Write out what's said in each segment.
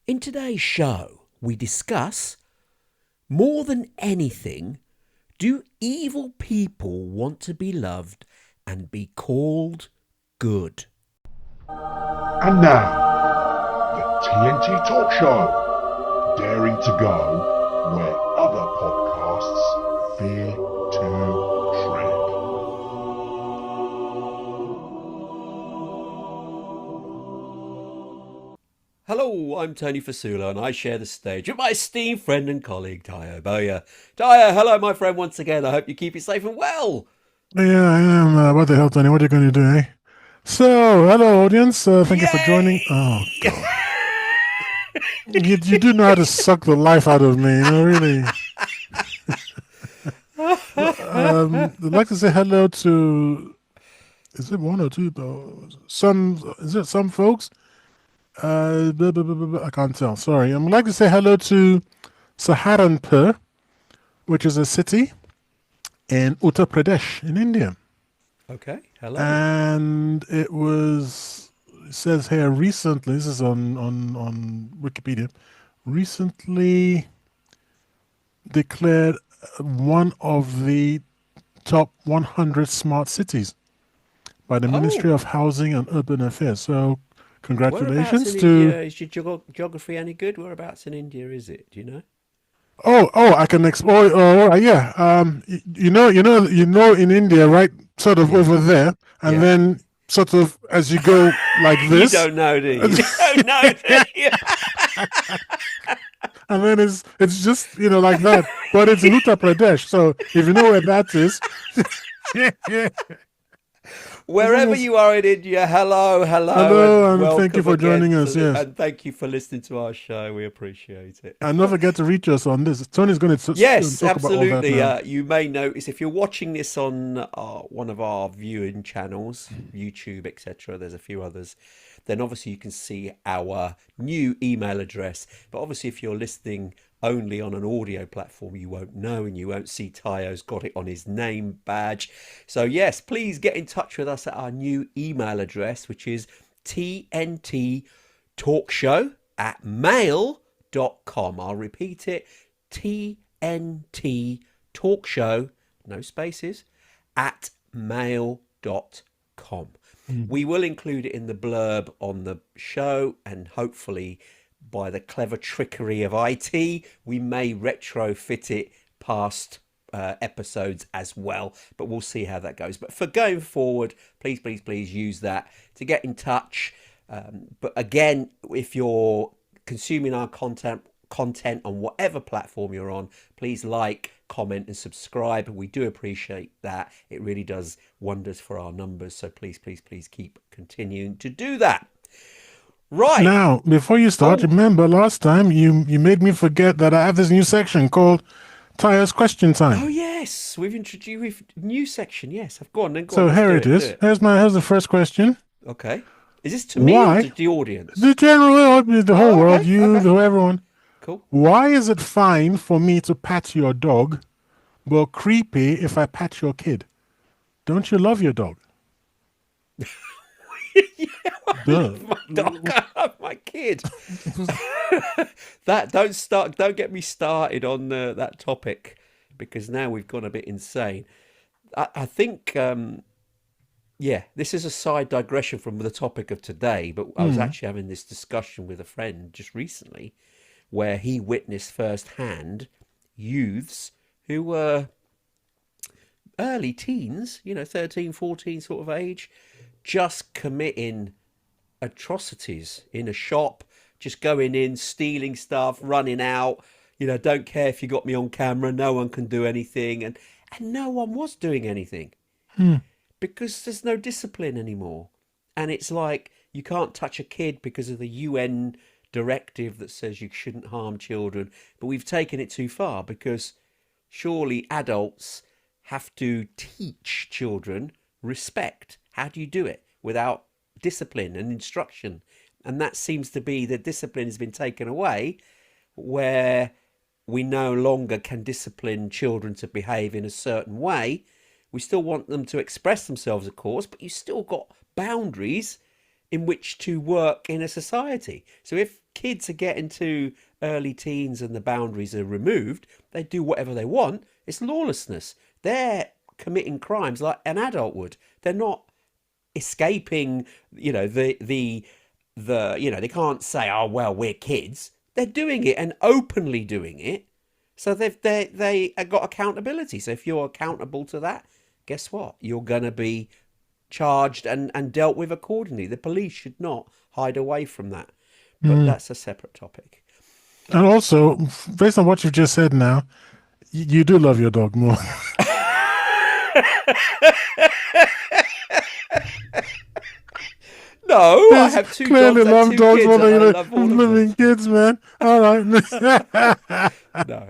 In today's show, we discuss, more than anything, do evil people want to be loved and be called good? And now, the TNT Talk Show, daring to go where other podcasts fear to tread. Hello, I'm Tony Fasula and I share the stage with my esteemed friend and colleague, Tayo Boya. Tayo, hello my friend once again. I hope you keep it safe and well. Yeah, I am. What the hell, Tony? What are you going to do, eh? So, hello, audience. Thank you for joining. Oh, Yay! God. You do know how to suck the life out of me, really. I'd like to say hello to, is it one or two, though? Some folks? I can't tell. Sorry. I'd like to say hello to Saharanpur, which is a city in Uttar Pradesh in India. Okay, hello. And it says here recently, this is on Wikipedia, recently declared one of the top 100 smart cities by the Ministry of Housing and Urban Affairs. So congratulations Whereabouts in to... India? Is your geography any good? Whereabouts in India is it? Do you know? I can explore. Yeah. In India, right? Sort of over there, and then sort of as you go like this. You don't know, do you? You don't know, do you? And then it's just like that, but it's in Uttar Pradesh. So if you know where that is, Wherever you are in India, hello, and thank you for joining us. Yes, and thank you for listening to our show. We appreciate it. And don't forget to reach us on this. Tony's going to yes, talk absolutely. about all that now. You may notice if you're watching this on one of our viewing channels, YouTube, etc. There's a few others. Then obviously you can see our new email address. But obviously if you're listening only on an audio platform, you won't know, and you won't see Tayo's got it on his name badge. So yes, please get in touch with us at our new email address, which is tnttalkshow@mail.com. I'll repeat it, tnttalkshow, no spaces, at mail.com. We will include it in the blurb on the show, and hopefully by the clever trickery of IT, we may retrofit it past episodes as well, but we'll see how that goes. But for going forward, please use that to get in touch. But again, if you're consuming our content on whatever platform you're on, please like, comment and subscribe. We do appreciate that. It really does wonders for our numbers. So please keep continuing to do that. Right. Now, before you start, remember last time you made me forget that I have this new section called Tayo's Question Time. Oh yes, we've introduced a new section. Yes, I've gone. So here it is. Here's the first question. Okay. Is this to me or to the audience? The general, the whole world, everyone. Cool. Why is it fine for me to pat your dog, but creepy if I pat your kid? Don't you love your dog? I love my dog. I love my kid. Don't get me started on that topic, because now we've gone a bit insane. I think this is a side digression from the topic of today, but I was actually having this discussion with a friend just recently where he witnessed firsthand youths who were early teens, 13, 14 sort of age, just committing atrocities in a shop, just going in, stealing stuff, running out, don't care if you got me on camera, no one can do anything. And no one was doing anything because there's no discipline anymore. And it's like you can't touch a kid because of the UN directive that says you shouldn't harm children. But we've taken it too far, because surely adults have to teach children respect. How do you do it without discipline and instruction? And that seems to be the discipline has been taken away, where we no longer can discipline children to behave in a certain way. We still want them to express themselves, of course, but you still got boundaries in which to work in a society. So if kids are getting to early teens and the boundaries are removed, they do whatever they want. It's lawlessness. They're committing crimes like an adult would. They're not escaping, they can't say, oh well, we're kids. They're doing it and openly doing it. So they got accountability. So if you're accountable to that, guess what? You're gonna be charged and dealt with accordingly. The police should not hide away from that. But that's a separate topic. And also, based on what you've just said now, you do love your dog more. No, I have two dogs and two dogs kids. more than I love all of living them. kids, man. All right. No.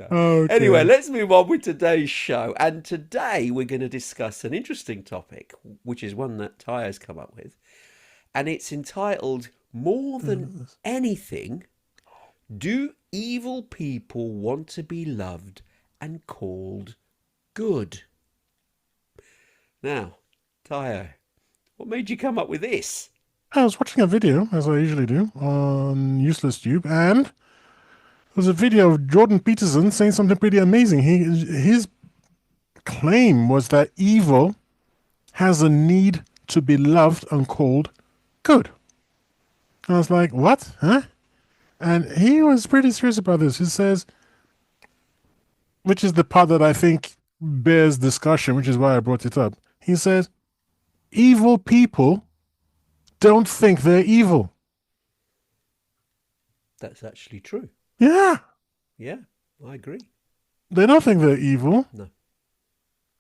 Okay. Anyway, let's move on with today's show. And today we're going to discuss an interesting topic, which is one that Ty has come up with. And it's entitled, More Than Anything, Do Evil People Want to Be Loved and Called Good? Now, Tayo, what made you come up with this? I was watching a video, as I usually do, on Useless Tube, and there was a video of Jordan Peterson saying something pretty amazing. His claim was that evil has a need to be loved and called good. I was like, what? Huh? And he was pretty serious about this. He says, which is the part that I think bears discussion, which is why I brought it up. He says, evil people don't think they're evil. That's actually true. Yeah. Yeah, I agree. They don't think they're evil. No.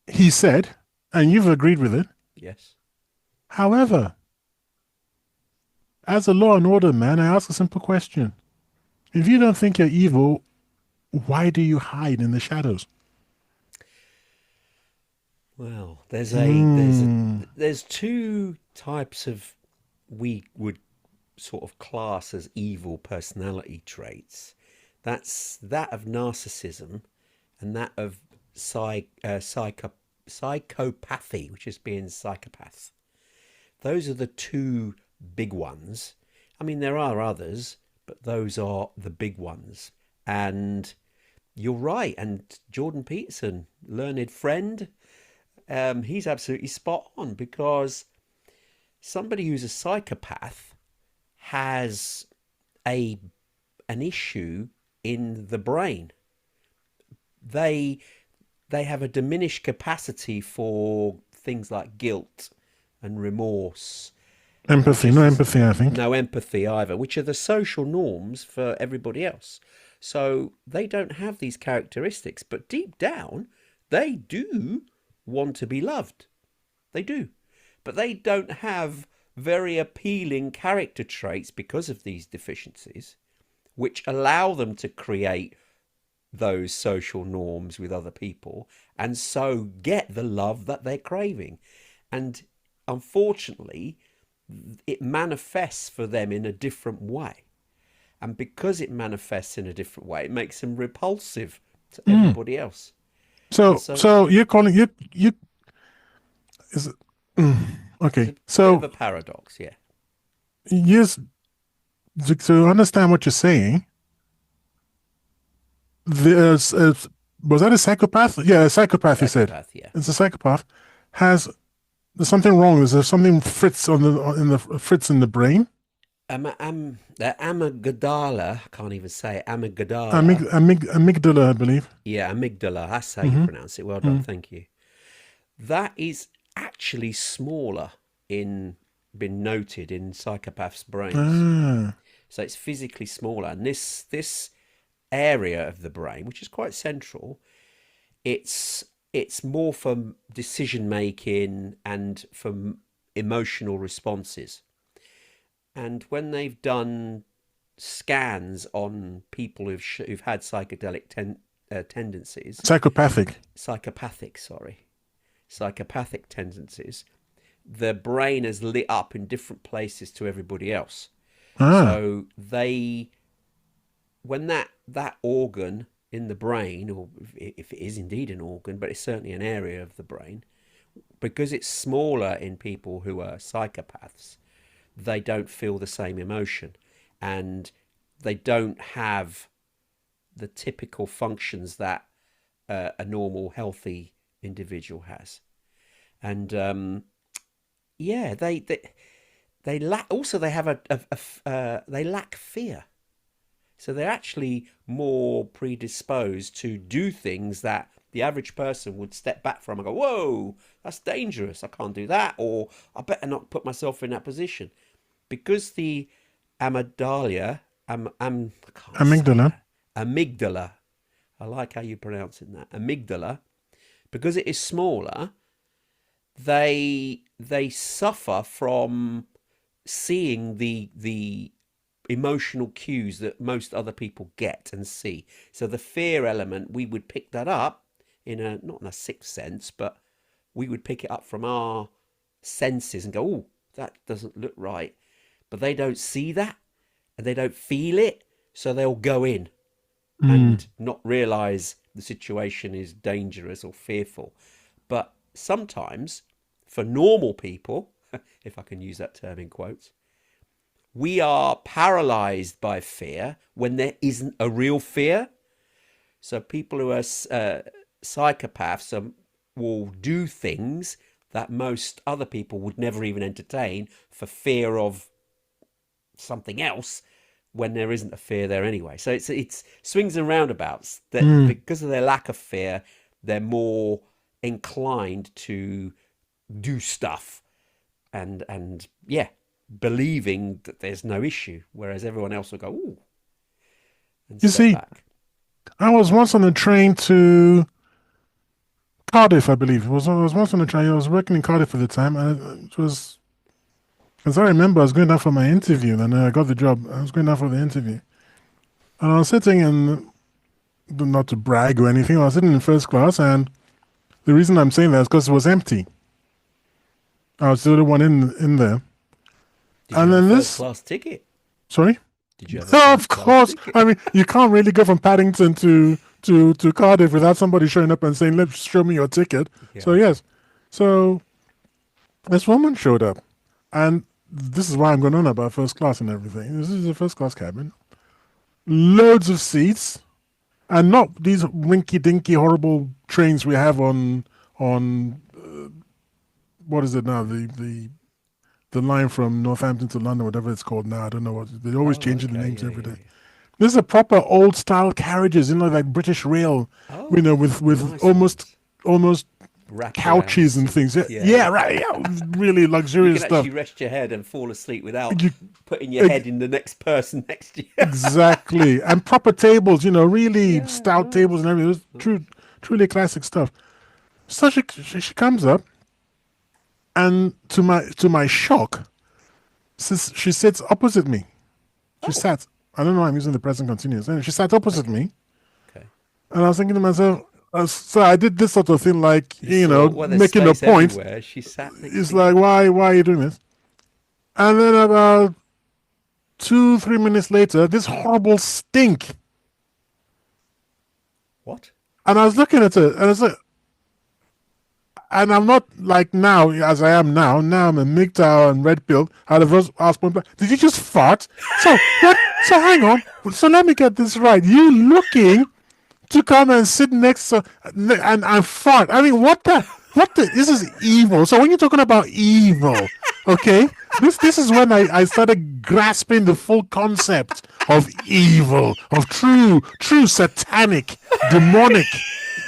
He said, and you've agreed with it. Yes. However, as a law and order man, I ask a simple question. If you don't think you're evil, why do you hide in the shadows? Well, there's two types of we would sort of class as evil personality traits. That's that of narcissism and that of psychopathy, which is being psychopath. Those are the two big ones. I mean, there are others, but those are the big ones. And you're right. And Jordan Peterson, learned friend, he's absolutely spot on, because somebody who's a psychopath has an issue in the brain. They have a diminished capacity for things like guilt and remorse. Empathy, no empathy, I think. No empathy either, which are the social norms for everybody else. So they don't have these characteristics, but deep down, they do want to be loved. They do. But they don't have very appealing character traits because of these deficiencies, which allow them to create those social norms with other people and so get the love that they're craving. And unfortunately, it manifests for them in a different way. And because it manifests in a different way, it makes them repulsive to everybody else. So you're calling you is it, okay. So bit of a paradox, yeah. Yes, to understand what you're saying, there's was that a psychopath? Yeah, a psychopath. You said, yeah. It's a psychopath. There's something wrong. Is there something fritz in the brain? The amygdala, I can't even say it, amygdala. Amygdala, I believe. Yeah, amygdala, that's how you pronounce it. Well done, thank you. That is actually smaller been noted in psychopaths' brains. So it's physically smaller. And this area of the brain, which is quite central, it's more for decision making and for emotional responses. And when they've done scans on people who've had psychedelic tendencies, psychopathic tendencies, the brain has lit up in different places to everybody else. So when that organ in the brain, or if it is indeed an organ, but it's certainly an area of the brain, because it's smaller in people who are psychopaths, they don't feel the same emotion, and they don't have the typical functions that a normal, healthy individual has. And yeah, they lack. Also, they have they lack fear. So they're actually more predisposed to do things that the average person would step back from and go, "Whoa, that's dangerous. I can't do that," or "I better not put myself in that position," because the amygdala, I can't say Amygdala. that. Amygdala. I like how you're pronouncing that. Amygdala, because it is smaller, they suffer from seeing the emotional cues that most other people get and see. So the fear element, we would pick that up in a, not in a sixth sense, but we would pick it up from our senses and go, "Oh, that doesn't look right." But they don't see that and they don't feel it, so they'll go in and not realize the situation is dangerous or fearful. But sometimes, for normal people, if I can use that term in quotes, we are paralyzed by fear when there isn't a real fear. So people who are psychopaths will do things that most other people would never even entertain for fear of something else, when there isn't a fear there anyway. So it's swings and roundabouts. That because of their lack of fear, they're more inclined to do stuff and yeah, believing that there's no issue, whereas everyone else will go, "Ooh," and You step see, back. I was once on a train to Cardiff, I believe. I was once on a train. I was working in Cardiff at the time, and it was, as I remember, I was going down for my interview, and I got the job. I was going down for the interview, and I was sitting in, not to brag or anything, I was sitting in first class, and the reason I'm saying that is because it was empty. I was the only one in there. Did you And have then a first this, class ticket? sorry? Did you have a Oh, first of class course. ticket? I mean, you can't really go from Paddington to Cardiff without somebody showing up and saying, "Let's show me your ticket." So Yeah. yes, so this woman showed up, and this is why I'm going on about first class and everything. This is a first class cabin, loads of seats, and not these rinky dinky horrible trains we have on what is it now, the line from Northampton to London, whatever it's called now. I don't know what they're always Oh, changing the okay. names Yeah, every yeah, day. yeah. This is a proper old style carriages, like British Rail, Oh, with nice ones. almost Wraparound couches and things. seats. Yeah, Yeah, yeah. right. Yeah, really You luxurious can stuff. actually rest your head and fall asleep without You, putting your ex- head in the next person next to you. exactly, and proper tables. Really Yeah, stout tables nice. and everything. It was Nice. truly classic stuff. So she comes up, and to my shock, she sits opposite me. She Oh, sat. I don't know why I'm using the present continuous. Anyway, she sat opposite okay. me, Okay. and I was thinking to myself, so I did this sort of thing, like You saw, well, there's making a space point. everywhere. She sat next It's to like, you. why are you doing this? And then about 2, 3 minutes later, this horrible stink. What? And I was looking at it, and I was like, and I'm not like now as I am now. Now I'm a MGTOW and red pill. Out of us, did you just fart? So what? So hang on. So let me get this right. You looking to come and sit next to and fart? I mean, what the? This is evil. So when you're talking about evil, okay, this is when I started grasping the full concept of evil, of true satanic, demonic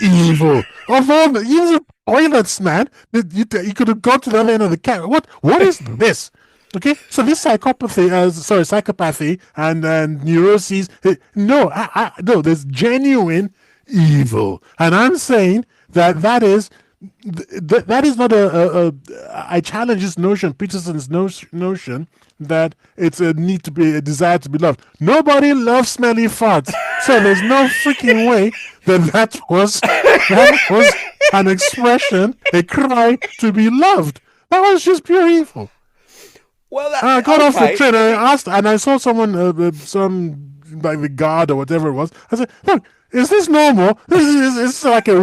evil. Of all the use toilets, man. You could have gone to the other end of the cat. What is this? Okay, so this psychopathy and neuroses. No, no. There's genuine evil, and I'm saying that is that is not I challenge this notion, Peterson's notion that it's a need to be a desire to be loved. Nobody loves smelly farts, so there's no freaking way that was an expression, a cry to be loved. That was just pure evil. Well, that, And I got off the okay. train and I asked, and I saw someone, some like the guard or whatever it was. I said, "Look, is this normal? This is like I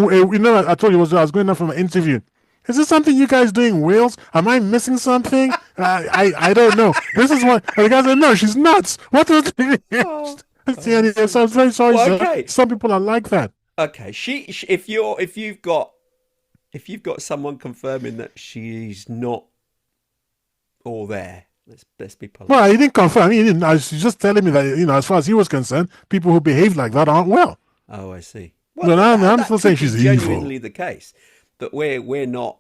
told you I was going out for an interview, Is this something you guys do in Wales? Am I missing something? I don't know. This is what and the guy said. No, she's nuts. What was Oh, oh, I yes, see. I'm very sorry, Well, sir. okay, Some people are like that. okay. If you've got someone confirming that she's not all there, let's be Well, polite. he didn't confirm. He didn't. I was just telling me that as far as he was concerned, people who behave like that aren't well. Oh, I see. Well, But I'm that still saying could be she's evil. genuinely the case, but we're not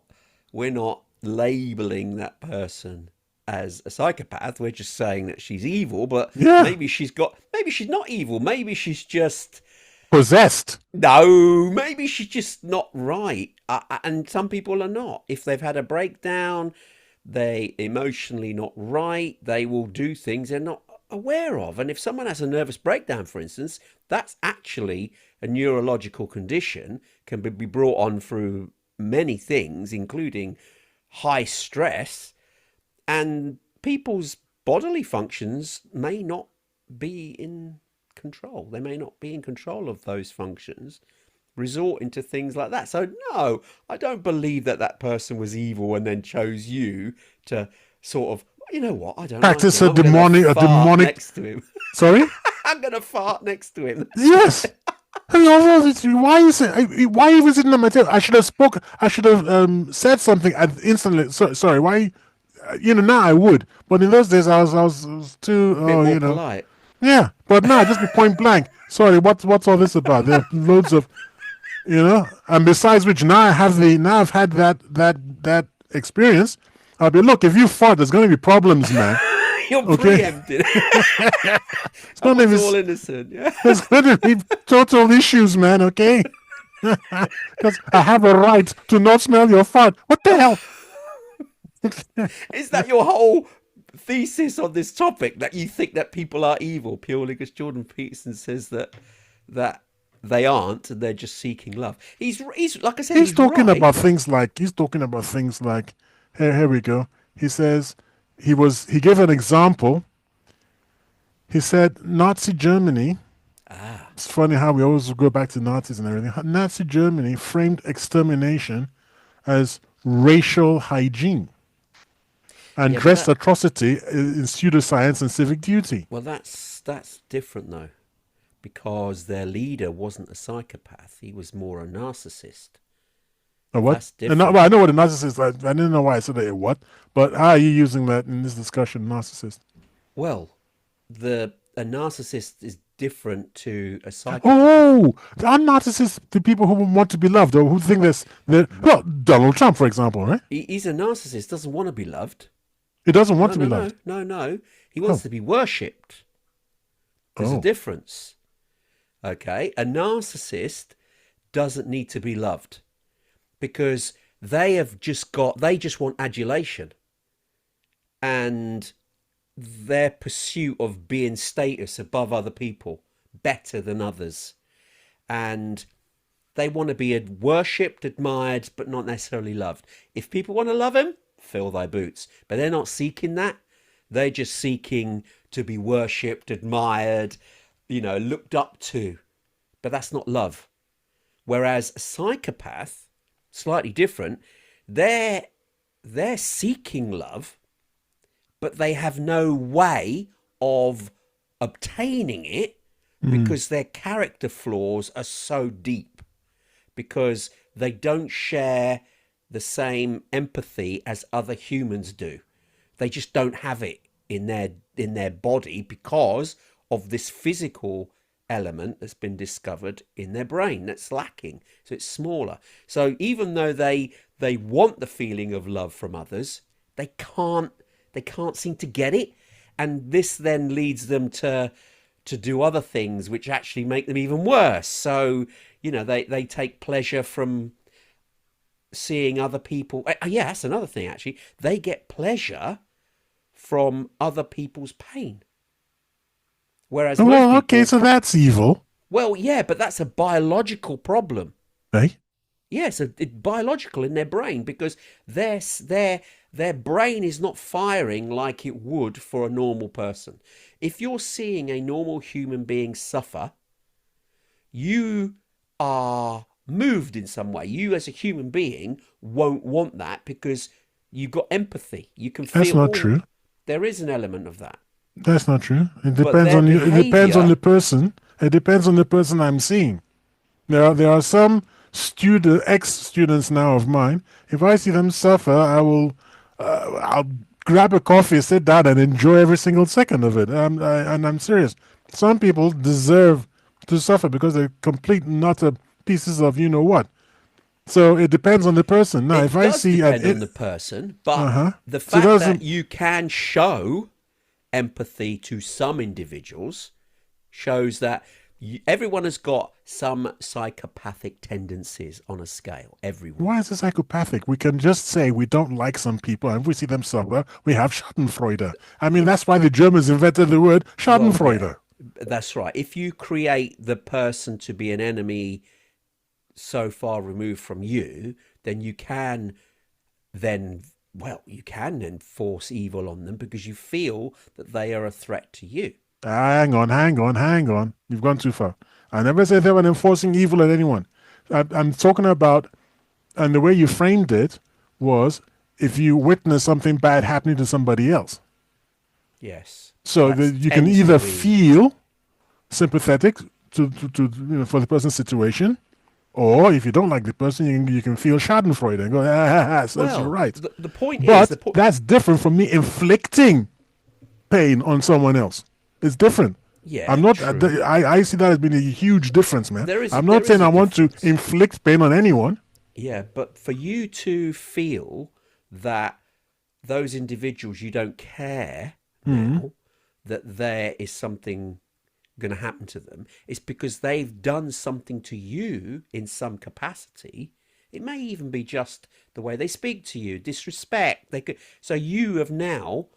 labeling that person as a psychopath. We're just saying that she's evil, but Yeah, maybe she's not evil. Maybe she's just possessed. no. Maybe she's just not right. And some people are not. If they've had a breakdown, they emotionally not right. They will do things they're not aware of. And if someone has a nervous breakdown, for instance, that's actually a neurological condition, can be brought on through many things, including high stress, and people's bodily functions may not be in control. They may not be in control of those functions, resorting to things like that. So, no, I don't believe that that person was evil and then chose you to sort of, you know what, I don't like Practice him. I'm going to a fart demonic. next to him. Sorry. I'm going to fart next to him. That's Yes. Why is it? Why was it in the material? I should have spoke. I should have said something instantly. Sorry. Why? Now I would, but in those days I was too. a bit Oh, more polite. yeah. But now just be point blank. Sorry. What's all this about? There are loads of, and besides which, now I've had that experience. I'll be look. If you fart, there's going to be problems, man. You're Okay. preempted. It's I going to was be all innocent. Yeah. there's going to be total issues, man. Okay. Because I have a right to not smell your fart. What the hell? Is that your whole thesis on this topic, that you think that people are evil purely because Jordan Peterson says that they aren't and they're just seeking love? He's like I said, He's he's talking right. about things like here we go. He says he gave an example. He said Nazi Germany. Ah, It's funny how we always go back to Nazis and everything. Nazi Germany framed extermination as racial hygiene and yeah, but dressed atrocity in pseudoscience and civic duty. that's different though, because their leader wasn't a psychopath. He was more a narcissist. Or what? That's different. Well, I know what a narcissist is. I didn't know why I said that. What? But how are you using that in this discussion, narcissist? Well, the a narcissist is different to a psychopath. Oh, are narcissists the people who want to be loved or who think well, Donald Trump, for example, right? He's a narcissist. Doesn't want to be loved. He doesn't want No, to be no, no, loved. no, no. He wants Oh, to be worshipped. There's a oh. difference. Okay, a narcissist doesn't need to be loved because they just want adulation, and their pursuit of being status above other people, better than others, and they want to be worshipped, admired, but not necessarily loved. If people want to love him, fill thy boots, but they're not seeking that. They're just seeking to be worshipped, admired, looked up to, but that's not love. Whereas a psychopath, slightly different, they're seeking love, but they have no way of obtaining it Mm. because their character flaws are so deep, because they don't share the same empathy as other humans do. They just don't have it in their body because of this physical element that's been discovered in their brain that's lacking. So it's smaller. So even though they want the feeling of love from others, they can't seem to get it, and this then leads them to do other things which actually make them even worse. So they take pleasure from seeing other people. Yeah, that's another thing actually. They get pleasure from other people's pain, whereas most Well, okay, people, so that's evil, well, yeah, but that's a biological problem. eh? Yes, it's biological in their brain, because their brain is not firing like it would for a normal person. If you're seeing a normal human being suffer, you are moved in some way. You, as a human being, won't want that because you've got empathy. You can That's feel, not oh, true. there is an element of that. That's not true. It But depends their on you. It depends on behavior, the person. It depends on the person I'm seeing. There are some ex-students now of mine. If I see them suffer, I'll grab a coffee, sit down, and enjoy every single second of it. And I'm serious. Some people deserve to suffer because they're complete and utter pieces of you know what. So it depends on the person. Now, if it I does see depend on the person, but uh-huh. the So fact that doesn't you can show empathy to some individuals shows that everyone has got some psychopathic tendencies on a scale. Everyone. why is it psychopathic? We can just say we don't like some people, and if we see them suffer, we have Schadenfreude. I mean, that's why the Germans invented the word Well, yeah, Schadenfreude. that's right. If you create the person to be an enemy so far removed from you, then you can then, well, you can enforce evil on them because you feel that they are a threat to you. Hang on. You've gone too far. I never said they were enforcing evil at anyone. I'm talking about, and the way you framed it was if you witness something bad happening to somebody else. Yes. So That that you can tends either to be, feel sympathetic for the person's situation, or if you don't like the person, you can feel Schadenfreude and go, serves you well, right. the point is, But that's different from me inflicting pain on someone else. It's different. yeah, I'm not. true. I see that as being a huge difference, man. There is I'm there not saying is a I want to difference. inflict pain on anyone. Yeah, but for you to feel that those individuals you don't care Hmm. now that there is something going to happen to them, it's because they've done something to you in some capacity. It may even be just the way they speak to you, disrespect. They could, so you have now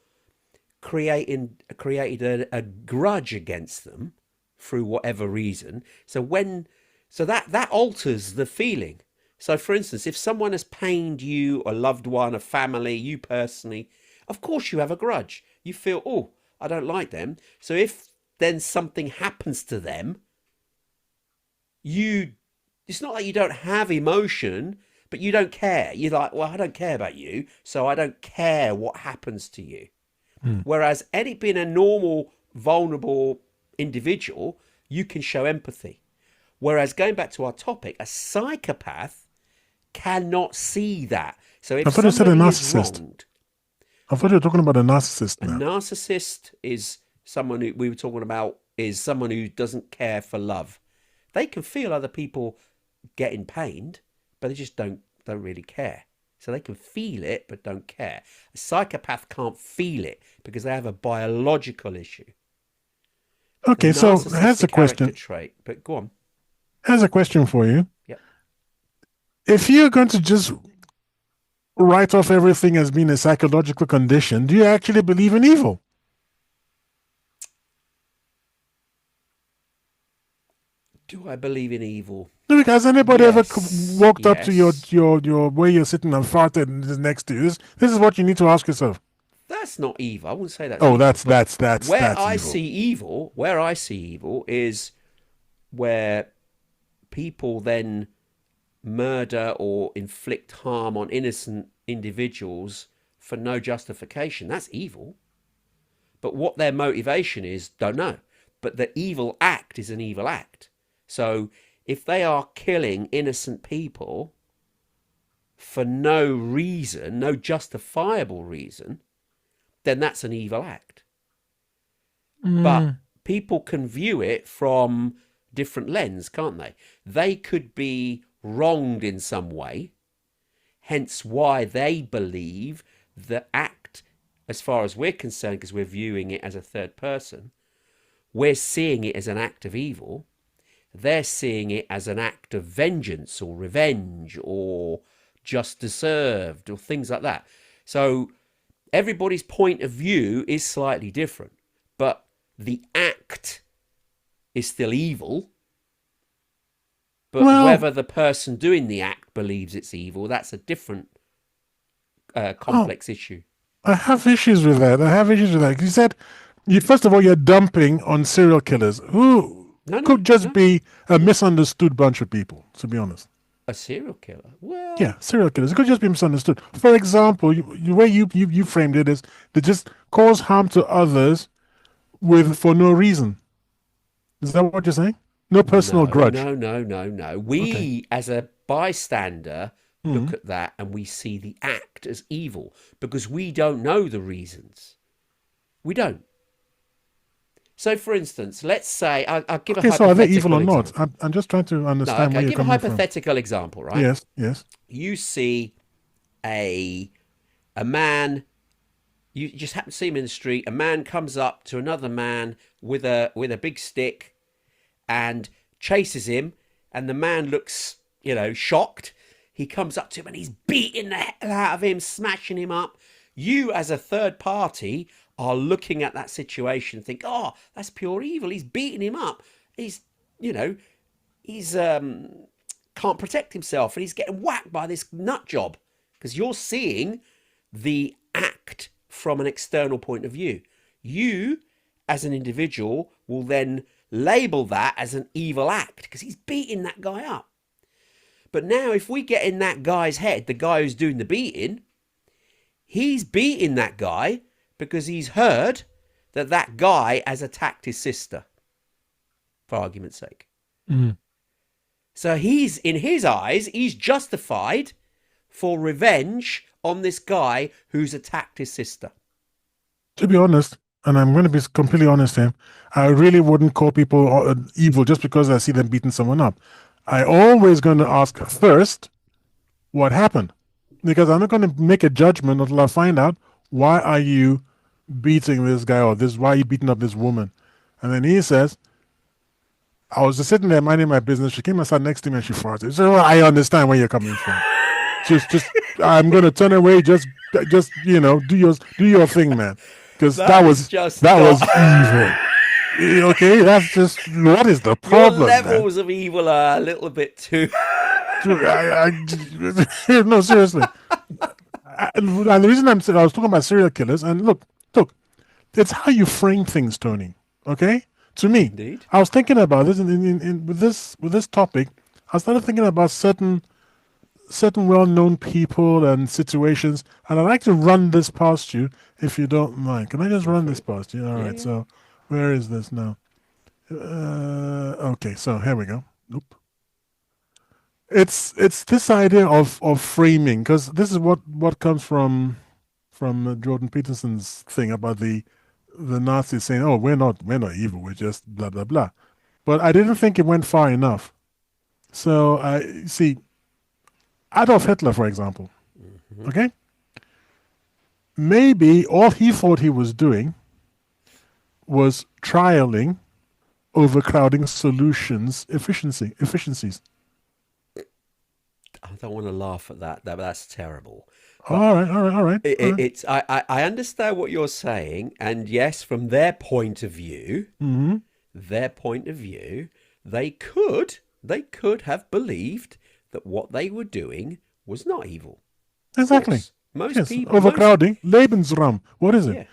created a grudge against them through whatever reason. So that alters the feeling. So, for instance, if someone has pained you, a loved one, a family, you personally, of course you have a grudge. You feel, oh, I don't like them. So if then something happens to them, you it's not like you don't have emotion, but you don't care. You're like, well, I don't care about you, so I don't care what happens to you. Hmm. Whereas any being a normal, vulnerable individual, you can show empathy. Whereas going back to our topic, a psychopath cannot see that. So I if thought you said a somebody is narcissist. wronged, I thought you were talking about a narcissist a now. narcissist is someone who we were talking about is someone who doesn't care for love. They can feel other people getting pained, but they just don't really care. So they can feel it but don't care. A psychopath can't feel it because they have a biological issue. The Okay, so narcissist's a character trait, but go on. Here's a question for you. Yep. If you're going to just write off everything as being a psychological condition, do you actually believe in evil? Do I believe in evil? Has anybody ever Yes. walked up to Yes. your where you're sitting and farted and is next to you? This is what you need to ask yourself. That's not evil. I wouldn't say that's Oh, evil. But that's evil. where I see evil is where people then murder or inflict harm on innocent individuals for no justification. That's evil. But what their motivation is, don't know. But the evil act is an evil act. So if they are killing innocent people for no reason, no justifiable reason, then that's an evil act. But people can view it from different lens, can't they? They could be wronged in some way, hence why they believe the act, as far as we're concerned, because we're viewing it as a third person, we're seeing it as an act of evil. They're seeing it as an act of vengeance or revenge or just deserved or things like that. So everybody's point of view is slightly different, but the act is still evil. But Well, whether the person doing the act believes it's evil, that's a different complex issue. I have issues with that. You said, first of all, you're dumping on serial killers who No, could no, just no. be a misunderstood bunch of people, to be honest. A serial killer. Well, Yeah, serial killers. It could just be misunderstood. For example, the way you framed it is they just cause harm to others with for no reason. Is that what you're saying? No personal no, grudge. no, no, no, no. Okay. We, as a bystander, Hmm. look at that and we see the act as evil because we don't know the reasons. We don't. So, for instance, let's say I'll give a Okay, so are they evil hypothetical or not? example. I'm just trying to No, understand okay, where you're give a coming from. hypothetical example, right? Yes, yes. You see a a man. You just happen to see him in the street. A man comes up to another man with a big stick and chases him, and the man looks, shocked. He comes up to him and he's beating the hell out of him, smashing him up. You, as a third party, are looking at that situation and think, oh, that's pure evil. He's beating him up. He's, you know, he's can't protect himself and he's getting whacked by this nut job because you're seeing the act from an external point of view. You, as an individual, will then label that as an evil act because he's beating that guy up. But now, if we get in that guy's head, the guy who's doing the beating, he's beating that guy because he's heard that that guy has attacked his sister, for argument's sake. Mm. So he's, in his eyes, he's justified for revenge on this guy who's attacked his sister. To be honest, and I'm going to be completely honest here, I really wouldn't call people evil just because I see them beating someone up. I always going to ask first what happened, because I'm not going to make a judgment until I find out why are you beating this guy or this why are you beating up this woman. And then he says, I was just sitting there minding my business. She came and sat next to me and she farted. So I understand where you're coming from. just I'm going to turn away. Just do your thing, man. Because that was evil. Okay, that's just what is the problem? Your levels of evil are a little bit too. No, seriously. And the reason I was talking about serial killers, and look, it's how you frame things, Tony. Okay, to me, Indeed. I was thinking about this with this topic. I started thinking about certain well-known people and situations, and I'd like to run this past you if you don't mind. Can I just run this past you? All right. Yeah. So, where is this now? Okay, so here we go. Nope. It's this idea of framing, because this is what comes from Jordan Peterson's thing about the Nazis saying, "Oh, we're not evil. We're just blah blah blah." But I didn't think it went far enough. So I see Adolf Hitler, for example. Mm-hmm. Okay, maybe all he thought he was doing was trialing overcrowding solutions efficiencies. I don't want to laugh at that. That's terrible. All right. It's I understand what you're saying, and yes, from their point of view, Mm-hmm. they could have believed that what they were doing was not evil. Exactly. Most people overcrowding, Lebensraum. What is it? Yeah.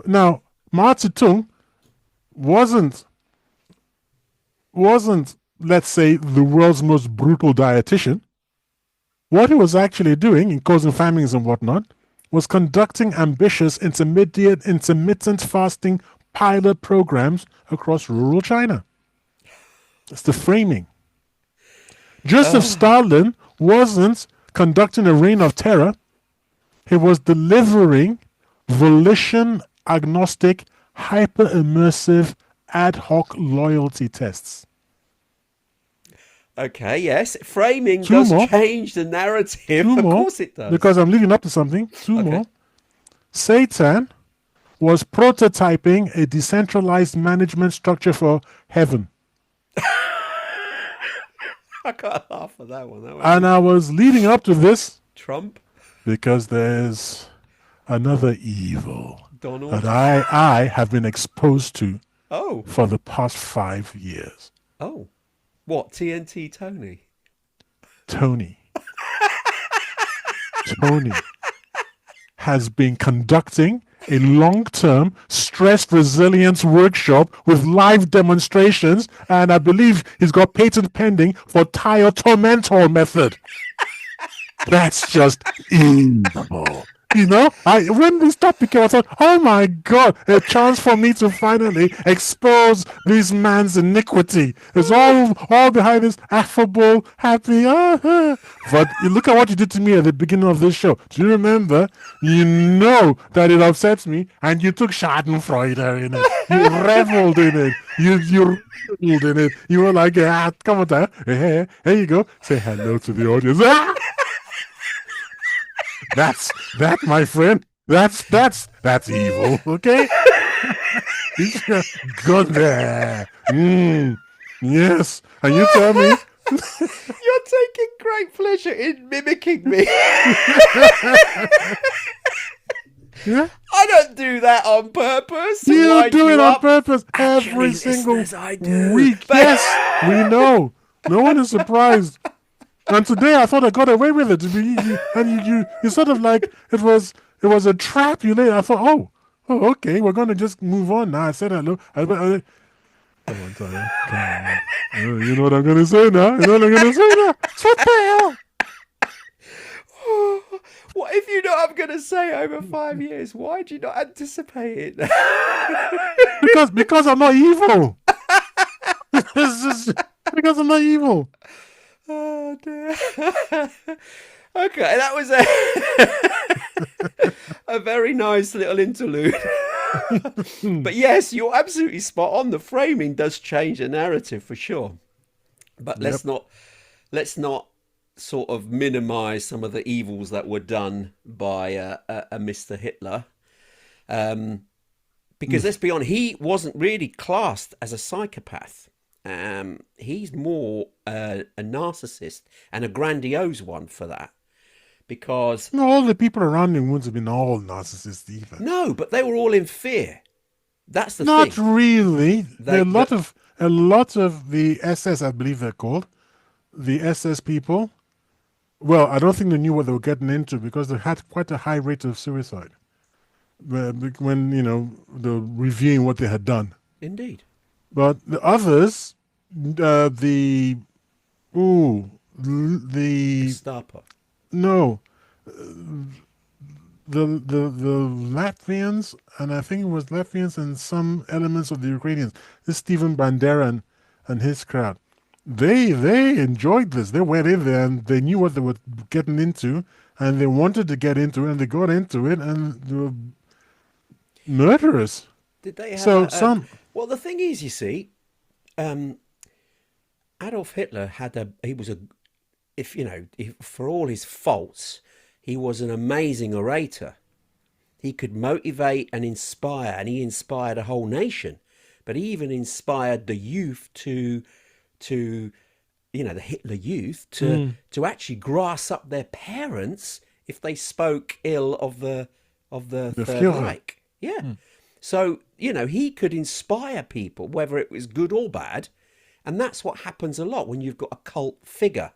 Now, Mao Zedong wasn't, let's say, the world's most brutal dietitian. What he was actually doing in causing famines and whatnot was conducting ambitious intermittent fasting pilot programs across rural China. It's the framing. Joseph Stalin wasn't conducting a reign of terror. He was delivering volition agnostic, hyper immersive, ad hoc loyalty tests. Okay, yes. Framing does change the narrative. Of course it does. Because I'm leading up to something. Two more. Satan was prototyping a decentralized management structure for heaven. I can't laugh at that one. And I was leading up to this. Trump? Because there's another evil Donald? that I have been exposed to Oh. for the past 5 years. Oh. What? TNT Tony? Tony has been conducting a long-term stress resilience workshop with live demonstrations, and I believe he's got patent pending for tire tormentor method. That's just evil. You know, when this topic came, I thought, oh my God, a chance for me to finally expose this man's iniquity. It's all behind this affable, happy. But you look at what you did to me at the beginning of this show. Do you remember? You know that it upsets me, and you took Schadenfreude in it. You reveled in it. You reveled in it. You were like, come on, Tyler. Hey, here you go. Say hello to the audience. That, my friend. That's evil. Okay. Good there. Yes. And you tell me. You're taking great pleasure in mimicking me. Yeah. I don't do that on purpose. You do it on purpose Actually, every single listeners, I do. week. Yes, we know. No one is surprised. And today I thought I got away with it. And you sort of like it was a trap you laid. I thought, oh, okay, we're gonna just move on now. I said hello. Come on, Tyler. Come on. You know what I'm gonna say now? You know what I'm gonna say now? What the hell? What if you know what I'm going to say over 5 years? Why do you not anticipate it? Because I'm not evil. It's just because I'm not evil. Oh dear. Okay, that was a very nice little interlude. But yes, you're absolutely spot on. The framing does change the narrative for sure. But let's not sort of minimize some of the evils that were done by a Mr. Hitler. Because let's be honest, he wasn't really classed as a psychopath. He's more a narcissist, and a grandiose one for that. Because no, all the people around him wouldn't have been all narcissists either. No, but they were all in fear. That's the Not thing. really. A lot of the SS, I believe they're called, the SS people. Well, I don't think they knew what they were getting into because they had quite a high rate of suicide when they're reviewing what they had done. Indeed. But the others, the Gestapo. No, the Latvians, and I think it was Latvians and some elements of the Ukrainians. This Stephen Bandera and his crowd, they enjoyed this. They went in there and they knew what they were getting into, and they wanted to get into it, and they got into it, and they were murderous. Did they have some? Well, the thing is, you see, Adolf Hitler for all his faults, he was an amazing orator. He could motivate and inspire, and he inspired a whole nation. But he even inspired the youth to the Hitler youth to actually grass up their parents if they spoke ill of the Third Reich. Yeah. So, he could inspire people, whether it was good or bad. And that's what happens a lot when you've got a cult figure.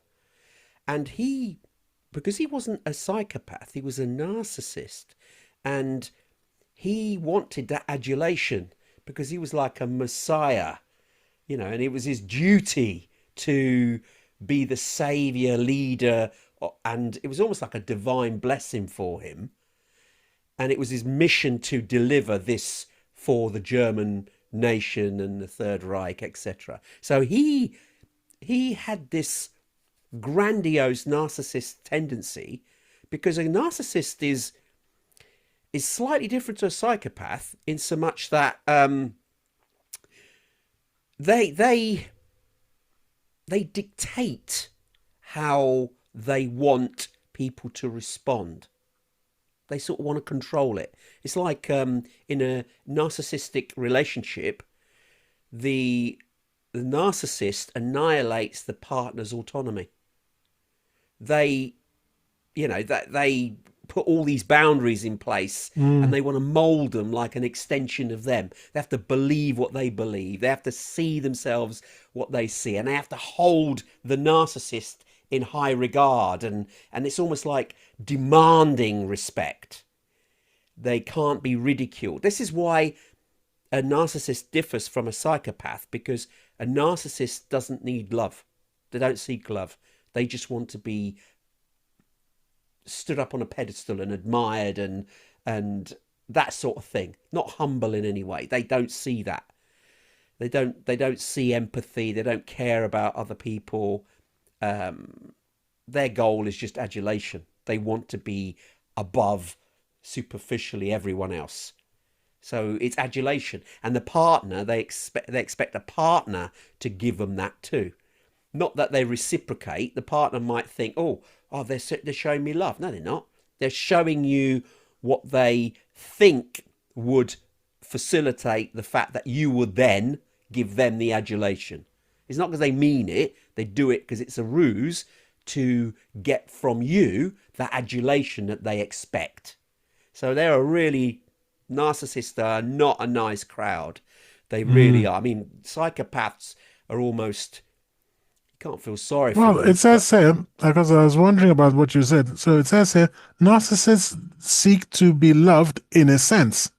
And because he wasn't a psychopath, he was a narcissist. And he wanted that adulation because he was like a messiah, and it was his duty to be the savior, leader. And it was almost like a divine blessing for him. And it was his mission to deliver this for the German nation and the Third Reich, etc. So he had this grandiose narcissist tendency, because a narcissist is slightly different to a psychopath in so much that they dictate how they want people to respond. They sort of want to control it. It's like in a narcissistic relationship, the narcissist annihilates the partner's autonomy. They put all these boundaries in place and they want to mold them like an extension of them. They have to believe what they believe. They have to see themselves what they see, and they have to hold the narcissist in high regard, and it's almost like demanding respect. They can't be ridiculed. This is why a narcissist differs from a psychopath, because a narcissist doesn't need love. They don't seek love. They just want to be stood up on a pedestal and admired and that sort of thing. Not humble in any way. They don't see that. They don't see empathy. They don't care about other people. Their goal is just adulation. They want to be above superficially everyone else. So it's adulation, and the partner, they expect a partner to give them that too. Not that they reciprocate. The partner might think, oh, they're showing me love. No, they're not. They're showing you what they think would facilitate the fact that you would then give them the adulation. It's not because they mean it. They do it because it's a ruse to get from you the adulation that they expect. So they're a really... Narcissists are not a nice crowd. They really are. I mean, psychopaths are almost... You can't feel sorry for them. Well, it says here, because I was wondering about what you said. So it says here, narcissists seek to be loved in a sense,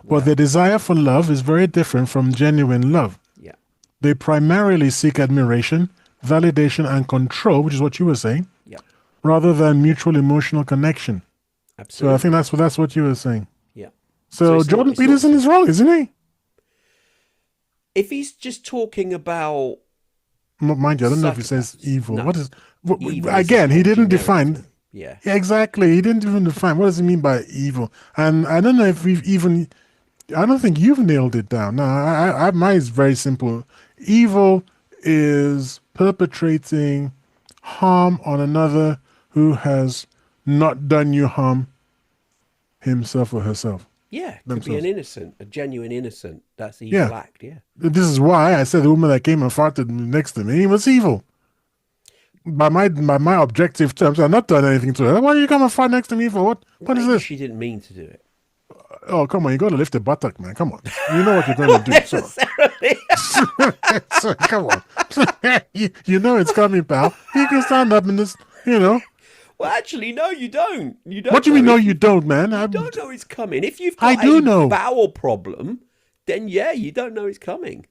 but their desire for love is very different from genuine love. Yeah. They primarily seek admiration, validation, and control, which is what you were saying, rather than mutual emotional connection. Absolutely. So I think that's what you were saying. Yeah. So Jordan Peterson is wrong, isn't he? If he's just talking about... Mind you, I don't know if he says evil. No. What is... Evil again, is he didn't generic define... term. Yeah. Exactly. He didn't even define. What does he mean by evil? And I don't know if we've even... I don't think you've nailed it down. No, mine is very simple. Evil is perpetrating harm on another who has not done you harm himself or herself. Yeah, could be an innocent, a genuine innocent. That's the Yeah. evil act, yeah. This is why I said the woman that came and farted next to me was evil. By my objective terms, I've not done anything to her. Why do you come and fart next to me for? What is Maybe this? she didn't mean to do it. Oh, come on, you got to lift the buttock, man. Come on. You know what you're going to do. So. So, come on. you know it's coming, pal. You can stand up in this, Well, actually, no, you don't. You don't. What do you mean, no, you don't, man? You don't know it's coming. If you've I got do a know. bowel problem, then yeah, you don't know it's coming.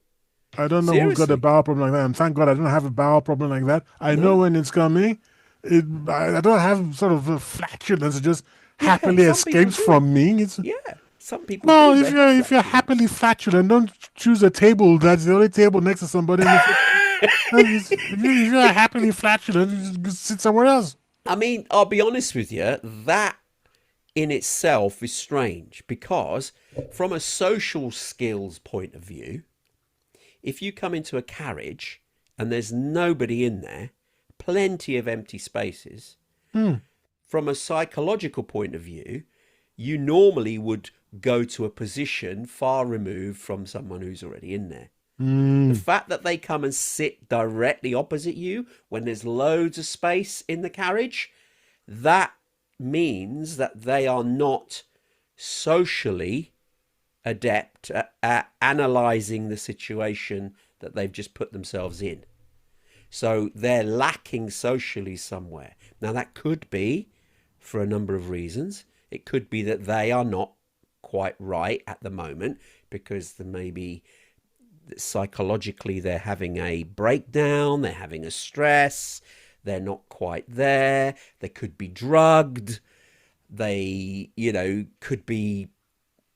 I don't know who's got Seriously. a bowel problem like that. And thank God I don't have a bowel problem like that. I know when it's coming. I don't have sort of a flatulence. It just happily some people escapes do. from me. It's, Yeah, some people. no, do. if you're happily flatulent, don't choose a table that's the only table next to somebody. If you're happily flatulent, you just sit somewhere else. I mean, I'll be honest with you, that in itself is strange, because from a social skills point of view, if you come into a carriage and there's nobody in there, plenty of empty spaces, from a psychological point of view, you normally would go to a position far removed from someone who's already in there. The fact that they come and sit directly opposite you when there's loads of space in the carriage, that means that they are not socially adept at analysing the situation that they've just put themselves in. So they're lacking socially somewhere. Now, that could be for a number of reasons. It could be that they are not quite right at the moment because there may be... psychologically they're having a breakdown, they're having a stress, they're not quite there, they could be drugged, they could be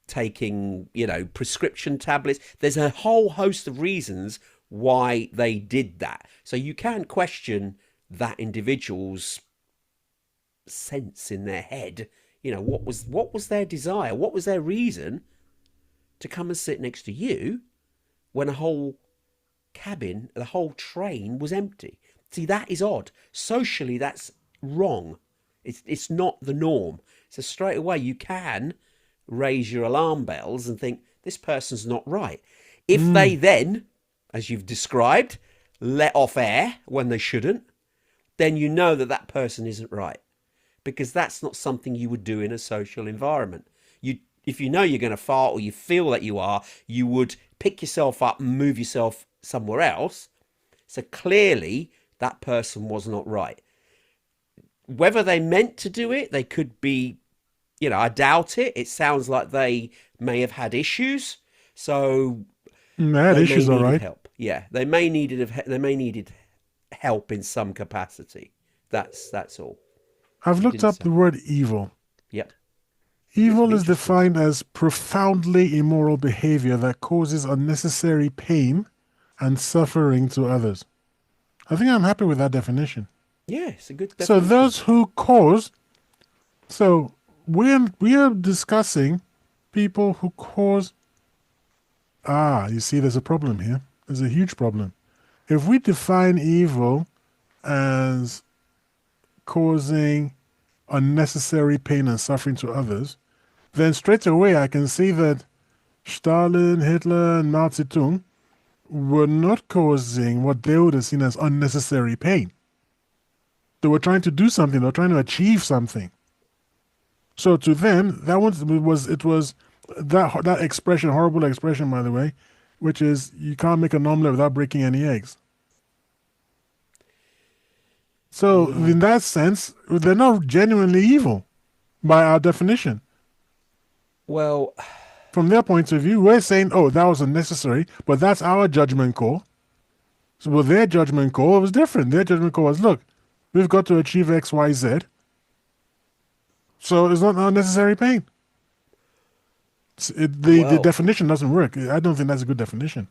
taking prescription tablets. There's a whole host of reasons why they did that, so you can question that individual's sense in their head. What was their desire, what was their reason to come and sit next to you when a whole cabin, the whole train was empty. See, that is odd. Socially, that's wrong. It's not the norm. So straight away, you can raise your alarm bells and think, this person's not right. If they then, as you've described, let off air when they shouldn't, then you know that that person isn't right. Because that's not something you would do in a social environment. If you know you're going to fart or you feel that you are, you would pick yourself up and move yourself somewhere else. So clearly that person was not right. Whether they meant to do it, they could be I doubt it. It sounds like they may have had issues, so That they may issue's all needed right. help. Yeah, they may needed help in some capacity. That's all. I've It looked didn't up say. the word evil. Yep. This will Evil be is interesting. defined as profoundly immoral behavior that causes unnecessary pain and suffering to others. I think I'm happy with that definition. Yeah, it's a good So definition. those who cause, so we are discussing people who cause. You see, there's a problem here. There's a huge problem. If we define evil as causing unnecessary pain and suffering to others, then straight away I can see that Stalin, Hitler, and Mao Zedong were not causing what they would have seen as unnecessary pain. They were trying to do something, they were trying to achieve something. So to them, that was that expression, horrible expression by the way, which is you can't make an omelet without breaking any eggs. So in that sense, they're not genuinely evil by our definition. Well, From their point of view, we're saying, oh, that was unnecessary, but that's our judgment call. So, well, their judgment call was different. Their judgment call was, look, we've got to achieve X, Y, Z, so it's not unnecessary pain. The well, definition doesn't work. I don't think that's a good definition.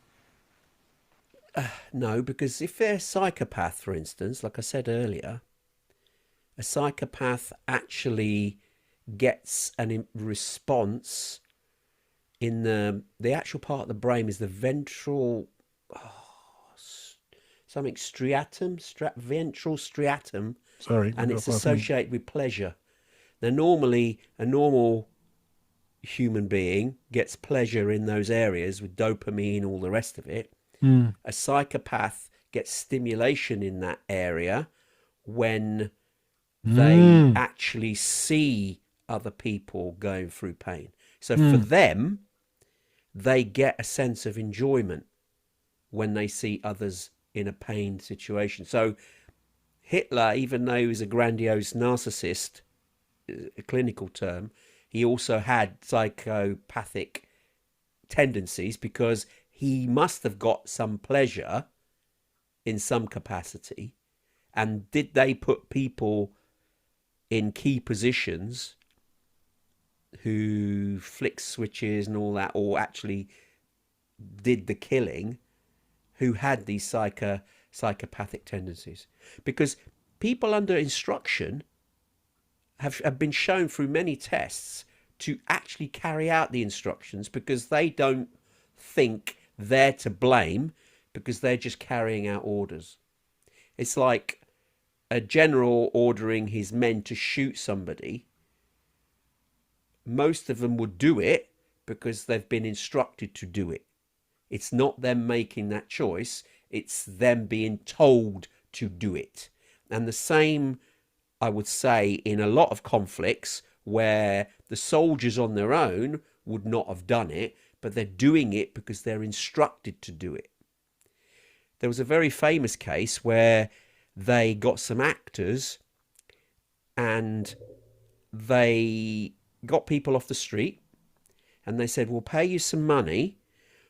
no, because if they're a psychopath, for instance, like I said earlier, a psychopath actually gets a response in the actual part of the brain is the ventral something ventral striatum, Sorry, and it's apart from associated with pleasure. Now, normally, a normal human being gets pleasure in those areas with dopamine, all the rest of it. mm, A psychopath gets stimulation in that area when they mm, actually see other people going through pain. So for mm, them, they get a sense of enjoyment when they see others in a pain situation. So Hitler, even though he was a grandiose narcissist, a clinical term, he also had psychopathic tendencies because he must have got some pleasure in some capacity. And did they put people in key positions who flicked switches and all that, or actually did the killing, who had these psychopathic tendencies? Because people under instruction have been shown through many tests to actually carry out the instructions because they don't think they're to blame, because they're just carrying out orders. It's like a general ordering his men to shoot somebody. Most of them would do it because they've been instructed to do it. It's not them making that choice, it's them being told to do it. And the same, I would say, in a lot of conflicts where the soldiers on their own would not have done it, but they're doing it because they're instructed to do it. There was a very famous case where they got some actors and they got people off the street and they said, we'll pay you some money,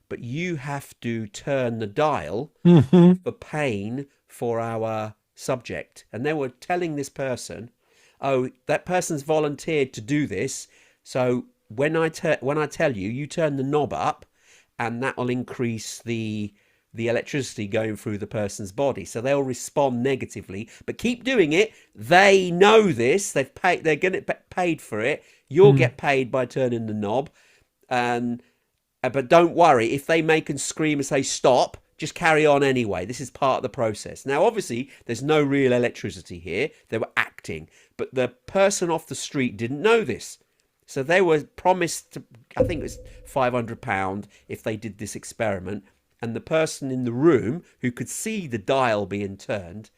but you have to turn the dial mm, for pain for our subject. And they were telling this person, oh, that person's volunteered to do this, so when I tell you, you turn the knob up and that will increase the electricity going through the person's body, so they'll respond negatively, but keep doing it. They know this, they're going to get paid for it. You'll mm, get paid by turning the knob. And but don't worry if they make and scream and say stop, just carry on anyway. This is part of the process. Now obviously there's no real electricity here, they were acting, but the person off the street didn't know this. So they were promised to, I think it was £500 if they did this experiment, and the person in the room who could see the dial being turned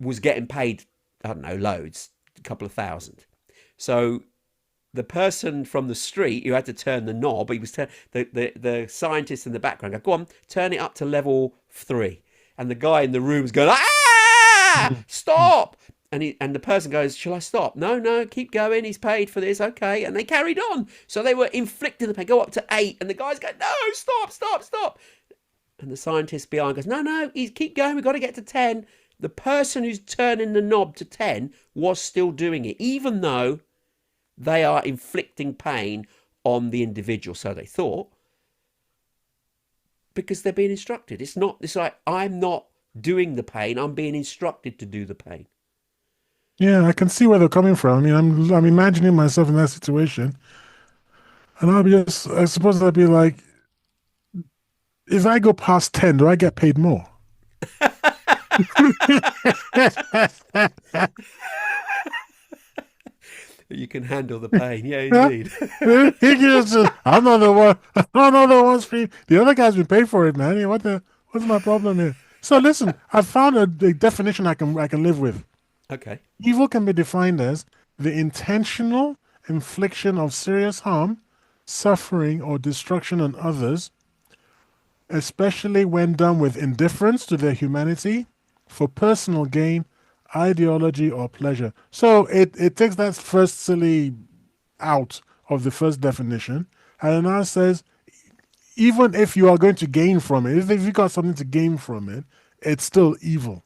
was getting paid, I don't know, loads, a couple of thousand. So the person from the street who had to turn the knob, he was the scientist in the background go on, turn it up to level 3, and the guy in the room was going, ah, mm, stop. And the person goes, shall I stop? No, no, keep going. He's paid for this. Okay. And they carried on. So they were inflicting the pain, go up to 8. And the guys go, no, stop, stop, stop. And the scientist behind goes, no, no, keep going. We've got to get to 10. The person who's turning the knob to 10 was still doing it, even though they are inflicting pain on the individual. So they thought, because they're being instructed. It's like, I'm not doing the pain. I'm being instructed to do the pain. Yeah, I can see where they're coming from. I mean, I'm imagining myself in that situation, and I suppose I'd be like, if I go past 10, do I get paid more? You can handle the pain. Yeah, indeed. I'm not the one. I'm not the one screaming. The other guy's been paid for it, man. What's my problem here? So listen, I found a definition I can live with. Okay. Evil can be defined as the intentional infliction of serious harm, suffering, or destruction on others, especially when done with indifference to their humanity, for personal gain, ideology, or pleasure. So it takes that first silly out of the first definition, and it now says, even if you are going to gain from it, if you got something to gain from it, it's still evil.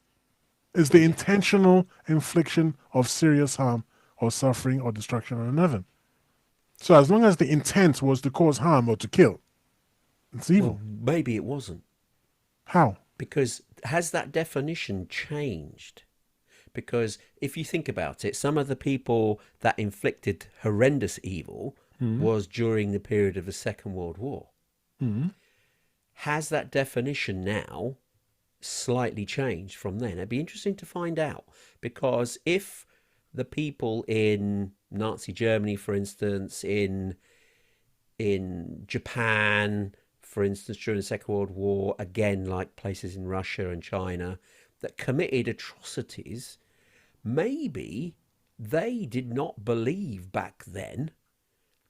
It's the intentional infliction of serious harm or suffering or destruction on another. So as long as the intent was to cause harm or to kill, it's evil. Well, maybe it wasn't. How? Because has that definition changed? Because if you think about it, some of the people that inflicted horrendous evil was during the period of the Second World War. Has that definition now slightly changed from then? It'd be interesting to find out, because if the people in Nazi Germany, for instance, in Japan, for instance, during the Second World War, again, like places in Russia and China that committed atrocities, maybe they did not believe back then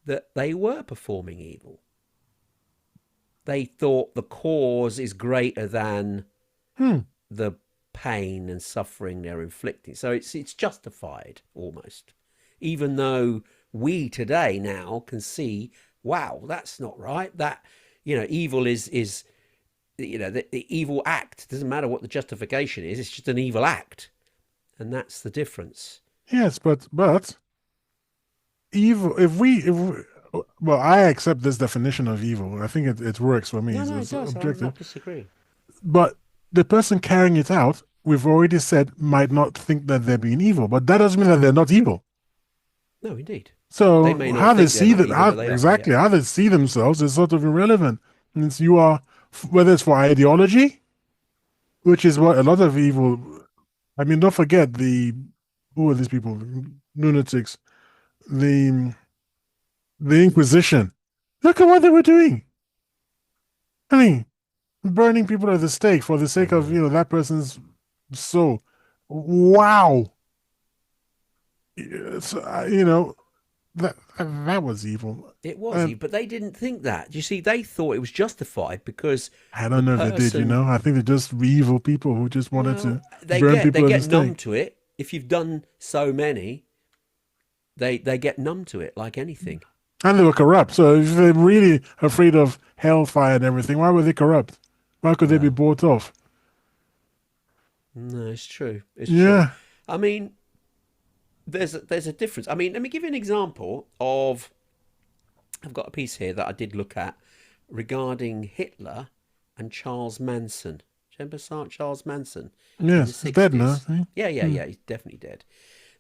that they were performing evil. They thought the cause is greater than the pain and suffering they're inflicting. So it's justified almost, even though we today now can see, wow, that's not right. That, evil is the evil act. It doesn't matter what the justification is. It's just an evil act. And that's the difference. Yes, but evil, well, I accept this definition of evil. I think it works for me. No, it It's does. I'm objective. not disagreeing. But the person carrying it out, we've already said, might not think that they're being evil, but that doesn't mean that they're not evil. No, indeed. So They may not how they think they're see not that, evil, how, but they are, exactly yeah. how they see themselves is sort of irrelevant. And it's, whether it's for ideology, which is what a lot of evil. I mean, don't forget who are these people? Lunatics. The Inquisition. Look at what they were doing. I mean, burning people at the stake for the sake of that person's soul. Wow. So, that was evil. It was evil, but they didn't think that. You see, they thought it was justified because I don't know if they did. I think they're just evil people who just wanted to burn people at the numb stake. to it. If you've done so many, they get numb to it like anything. And they were corrupt. So if they're really afraid of hellfire and everything, why were they corrupt? Why could they be bought off? No, it's true. It's Yeah. true. I mean, there's a difference. I mean, let me give you an example of. I've got a piece here that I did look at regarding Hitler and Charles Manson. Do you remember Charles Manson? Yes, he's dead now. Yeah, he's definitely dead.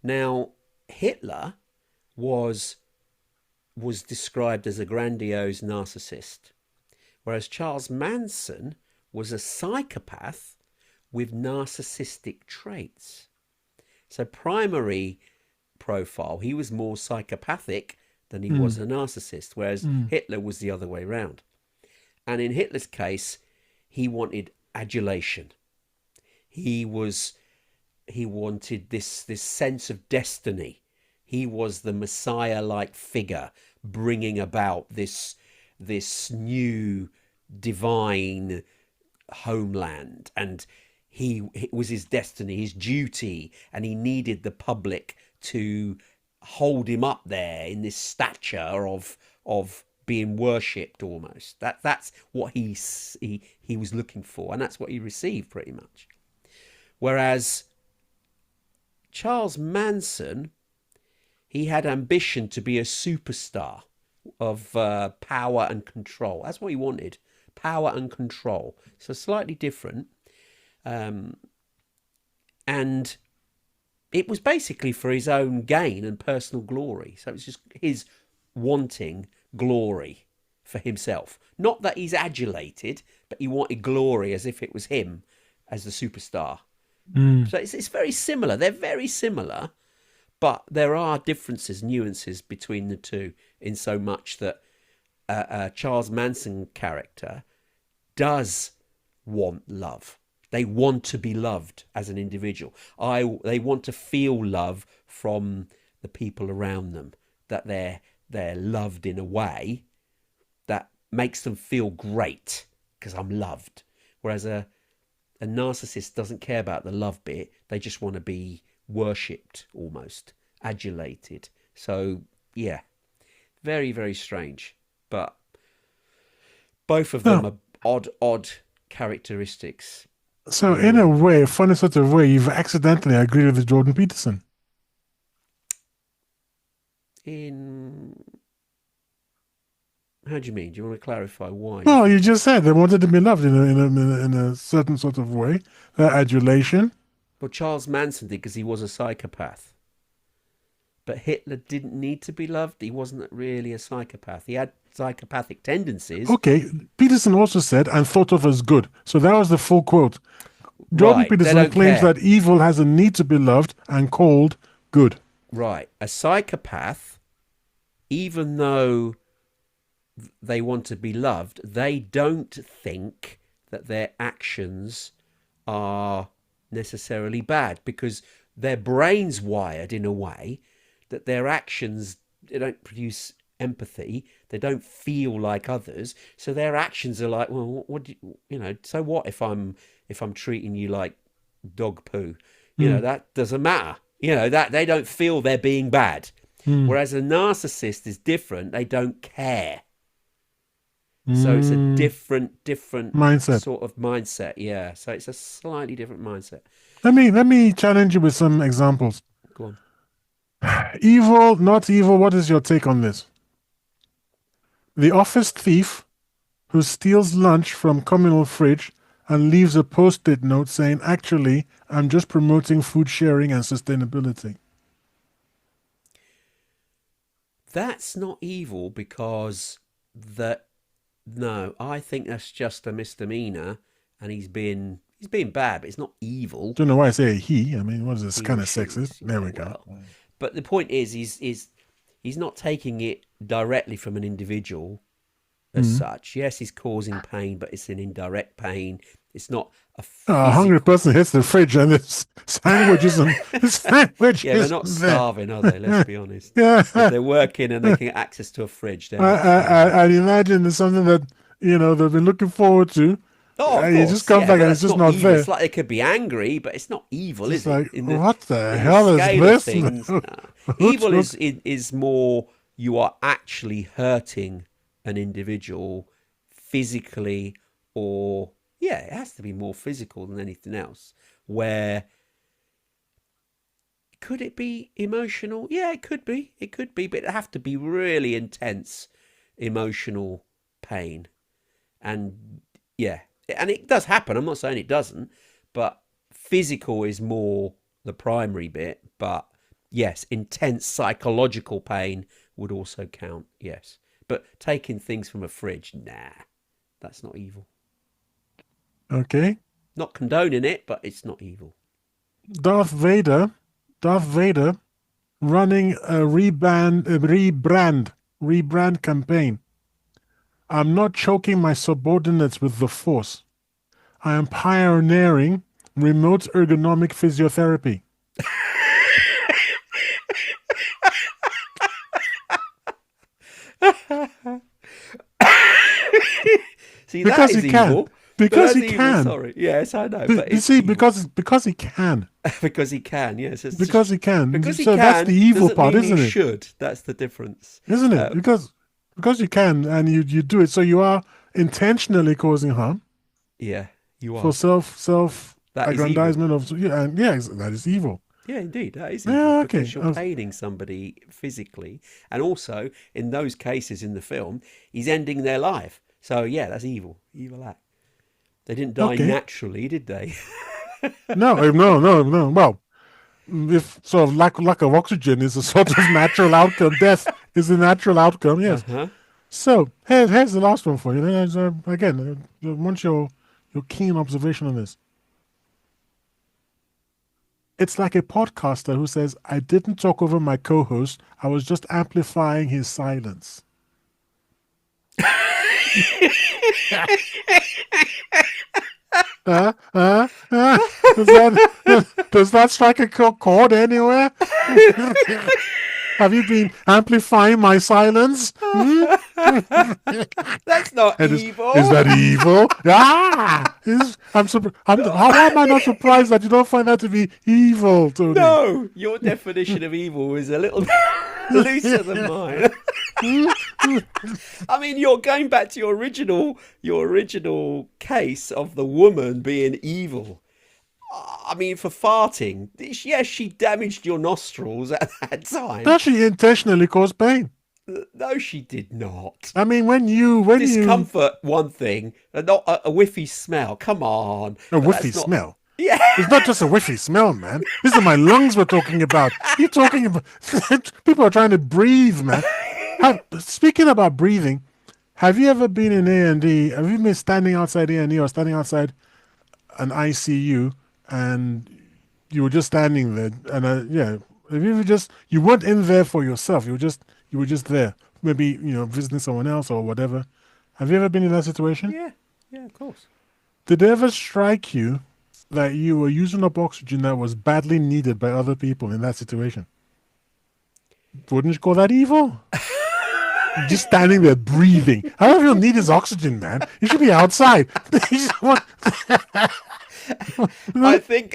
Now, Hitler was described as a grandiose narcissist, whereas Charles Manson was a psychopath with narcissistic traits. So primary profile, he was more psychopathic than he was a narcissist, whereas Hitler was the other way around. And in Hitler's case, he wanted adulation. He wanted this sense of destiny. He was the Messiah-like figure bringing about this new divine homeland, and it was his destiny, his duty, and he needed the public to hold him up there in this stature of being worshipped almost. That's what he was looking for, and that's what he received pretty much. Whereas Charles Manson, he had ambition to be a superstar of power and control. That's what he wanted, power and control. So slightly different. And it was basically for his own gain and personal glory. So it was just his wanting glory for himself. Not that he's adulated, but he wanted glory as if it was him as the superstar. So it's very similar. They're very similar, but there are differences, nuances between the two, in so much that Charles Manson character does want love. They want to be loved as an individual. They want to feel love from the people around them, that they're loved in a way that makes them feel great because I'm loved. Whereas a narcissist doesn't care about the love bit. They just want to be worshipped, almost adulated. So yeah, very, very strange. But both of them are odd characteristics. So in a way, a funny sort of way, you've accidentally agreed with Jordan Peterson. How do you mean? Do you want to clarify why? Well, you just said they wanted to be loved in a certain sort of way, adulation. Well, Charles Manson did because he was a psychopath. But Hitler didn't need to be loved. He wasn't really a psychopath. He had psychopathic tendencies. Okay, Peterson also said, and thought of as good. So that was the full quote. Jordan Peterson claims that evil has a need to be loved and called good. Right. A psychopath, even though they want to be loved, they don't think that their actions are necessarily bad, because their brain's wired in a way that their actions, they don't produce empathy, they don't feel like others, so their actions are like, well, what do you know, so what if I'm treating you like dog poo, you know, that doesn't matter, you know, that they don't feel they're being bad. Whereas a narcissist is different. They don't care. So it's a different mindset. Sort of mindset. Yeah. So it's a slightly different mindset. Let me challenge you with some examples. Go on. Evil, not evil. What is your take on this? The office thief who steals lunch from communal fridge and leaves a post-it note saying, "Actually, I'm just promoting food sharing and sustainability." That's not evil, because no, I think that's just a misdemeanor, and he's being bad, but it's not evil. Don't know why I say he. I mean, what is this, kind of sexist? There we go. But the point is he's not taking it directly from an individual as such. Yes, he's causing pain, but it's an indirect pain. It's not a hungry person hits the fridge and there's sandwiches and sandwiches. Yeah, they're not starving, are they? Let's be honest. Yeah. If they're working and they can get access to a fridge, then I'd imagine it's something that, you know, they've been looking forward to. Oh, of course. You just come back and it's just not evil. there. It's like they could be angry, but it's not evil, it's is like, it? what the hell is this? Evil is more, you are actually hurting an individual physically, or it has to be more physical than anything else. Where could it be emotional? Yeah, it could be, but it'd have to be really intense emotional pain. And and it does happen. I'm not saying it doesn't, but physical is more the primary bit. But yes, intense psychological pain would also count. Yes, but taking things from a fridge, nah, that's not evil. Okay. Not condoning it, but it's not evil. Darth Vader running a rebrand campaign. "I'm not choking my subordinates with the Force. I am pioneering remote ergonomic physiotherapy." See, because that is evil. But because that's he evil. can. Sorry. Yes, I know. You But you it's see, evil because he can, because he can. Yes, it's because just he can. because he So that's the can evil doesn't part, mean he isn't it? should. That's the difference. Isn't it? Uh, Because you can, and you do it, so you are intentionally causing harm yeah, you for are. self That is evil. aggrandizement of, yeah, and yeah, that is evil. Yeah, indeed, that is evil Yeah, okay. because you're paining somebody physically, and also in those cases in the film, he's ending their life. So yeah, that's evil. Evil act. They didn't die Okay. naturally, did they? No, no. Well, if sort of lack of oxygen is a sort of natural outcome, death is a natural outcome. Uh Yes. huh. So here's the last one for you. Again, I want your keen observation on this. It's like a podcaster who says, "I didn't talk over my co-host. I was just amplifying his silence." Uh, does that strike a chord anywhere? Have you been amplifying my silence? Hmm? That's not And is evil. that evil? Ah! How am I not surprised that you don't find that to be evil, Tony? No, your definition of evil is a little bit looser than mine. I mean, you're going back to your original case of the woman being evil. I mean, for farting, yes, she damaged your nostrils at that time. Does she intentionally cause pain? No, she did not. I mean, when you Discomfort, one thing, not a whiffy smell. Come on, a but whiffy that's not. smell. Yeah, It's not just a whiffy smell, man. These are my lungs we're talking about. You're talking about people are trying to breathe, man. Speaking about breathing, have you ever been in A&E? Have you been standing outside A&E or standing outside an ICU and you were just standing there and yeah, have you ever just you weren't in there for yourself. You were just there. Maybe, visiting someone else or whatever. Have you ever been in that situation? yeah, yeah. Of course. Did it ever strike you that you were using up oxygen that was badly needed by other people in that situation? Wouldn't you call that evil? Just standing there breathing. All you need is oxygen, man. You should be outside. I think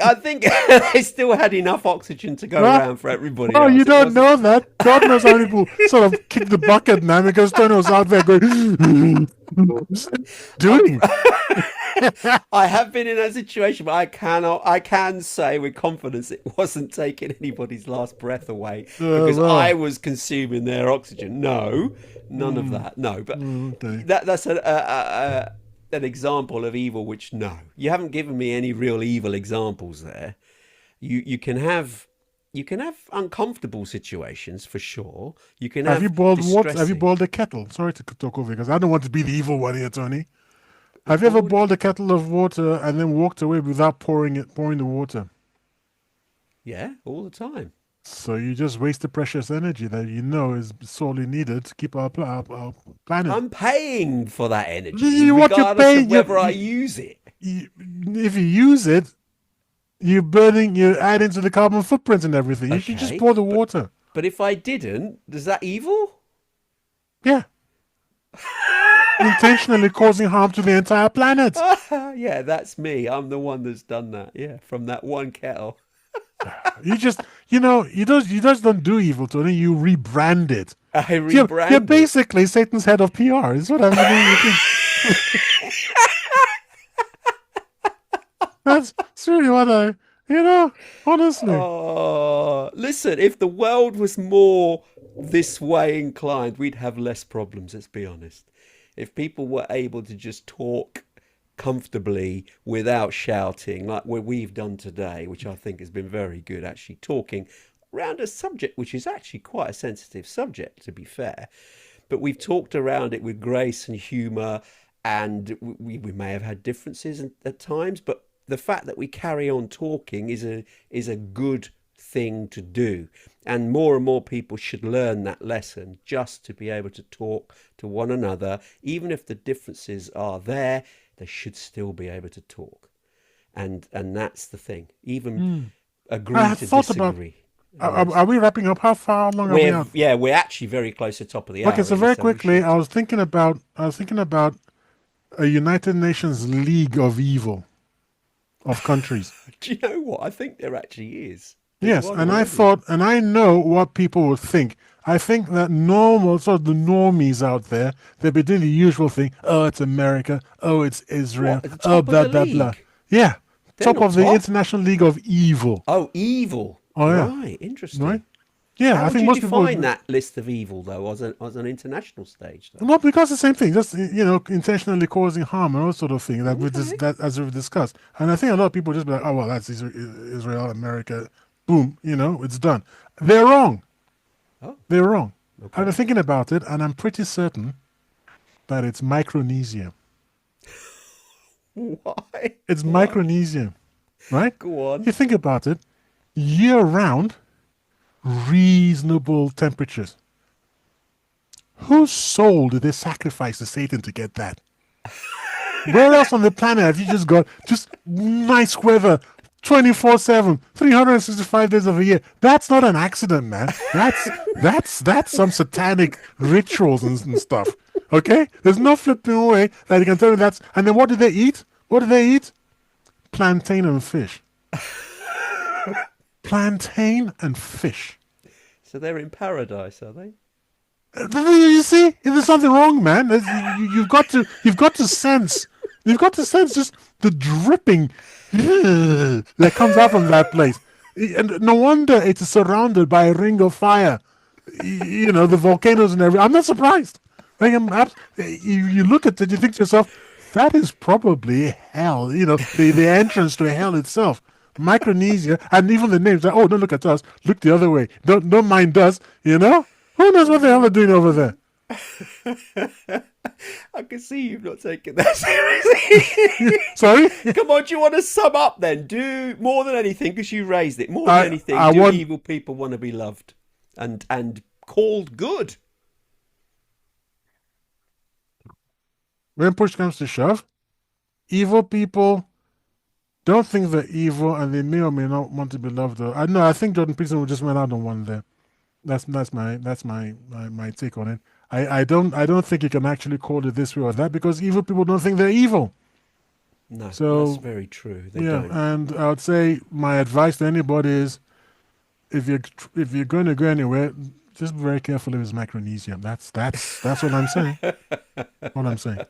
they still had enough oxygen to go Well, around for everybody well, you else. It don't wasn't. know that. God knows how many people sort of kick the bucket, man, because Tony was out there going, doing. I have been in that situation, but I can say with confidence it wasn't taking anybody's last breath away because I Well, was consuming their oxygen. No, none of that. No, but okay. that's an example of evil. Which no, you haven't given me any real evil examples there. You can have uncomfortable situations for sure. You can Have you have boiled water? Have you distressing. boiled a kettle? Sorry to talk over because I don't want to be the evil one here, Tony. Have you ever Boiled? boiled a kettle of water and then walked away without pouring the water? Yeah, all the time. So you just waste the precious energy that you know is sorely needed to keep our planet. I'm paying for that energy, What you're regardless of paying, whether I use it. you, if you use it, you're adding to the carbon footprint and everything. You should just Okay, pour the but water. but if I didn't, is that evil? Yeah, intentionally causing harm to the entire planet. Yeah, that's me. I'm the one that's done that. Yeah, from that one kettle. You just don't do evil, Tony. You rebrand it. I You're rebrand it. basically Satan's head of PR. Is what I'm doing. That's really what honestly. Oh, listen, if the world was more this way inclined, we'd have less problems, let's be honest. If people were able to just talk comfortably without shouting, like what we've done today, which I think has been very good, actually talking around a subject which is actually quite a sensitive subject, to be fair. But we've talked around it with grace and humour, and we may have had differences at times, but the fact that we carry on talking is a good thing to do, and more people should learn that lesson, just to be able to talk to one another. Even if the differences are there, they should still be able to talk, and that's the thing. Even I agree had to thought about. disagree. Are we wrapping up? How long are we out? We're actually very close to the top of the Okay, hour, so really, very so we quickly, should. I was thinking about a United Nations League of Evil of countries. Do you know what? I think there actually is. There's Yes, one and I already. thought, and I know what people would think. I think that normal, sort of the normies out there, they'll be doing the usual thing. Oh, it's America. Oh, it's Israel. What? At the Oh, top of blah, the blah, blah. league? Yeah, They're top not of the top. International League of Evil. Oh, evil. Oh, yeah, Right. right? Interesting. Yeah, How I would think you most people define would. that list of evil, though, as an international stage, though? Well, because the same thing, just intentionally causing harm and all sort of thing Okay. that as we've discussed. And I think a lot of people just be like, oh well, that's Israel, America, boom, it's done. They're wrong. Oh, They're wrong. I've been okay. thinking about it, and I'm pretty certain that it's Micronesia. Why? It's Why? Micronesia, right? Go on. You think about it, year round, reasonable temperatures. Whose soul did they sacrifice to Satan to get that? Where else on the planet have you just got just nice weather 24/7, 365 days of a year? That's not an accident, man. That's some satanic rituals and stuff. Okay? There's no flipping way that you can tell me that's. And then what do they eat? What do they eat? Plantain and fish. Plantain and fish. So they're in paradise, are they? You see, there's something wrong, man. You've got to sense, just the dripping that comes out from that place, and no wonder it's surrounded by a ring of fire. The volcanoes and everything. I'm not surprised. Like, you look at it, you think to yourself, that is probably hell. The entrance to hell itself. Micronesia, and even the names. Like, oh, don't look at us. Look the other way. Don't mind us. Who knows what the hell they're doing over there? I can see you've not taken that seriously. Sorry, Come on, do you want to sum up then? Do more than anything, because you raised it. More than I anything, I do want evil people want to be loved and called good? when push comes to shove, evil people don't think they're evil, and they may or may not want to be loved. I know. I think Jordan Peterson just went out on one there. That's my take on it. I don't think you can actually call it this way or that because evil people don't think they're evil. No, that's So very true. They yeah, don't. and I would say my advice to anybody is if you're going to go anywhere, just be very careful if it's Micronesia. That's what I'm saying. What I'm saying.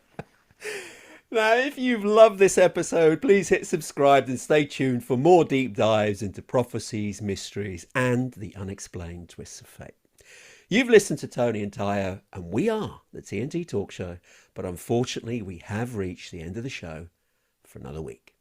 Now, if you've loved this episode, please hit subscribe and stay tuned for more deep dives into prophecies, mysteries, and the unexplained twists of fate. You've listened to Tony and Tayo, and we are the TNT Talk Show, but unfortunately, we have reached the end of the show for another week.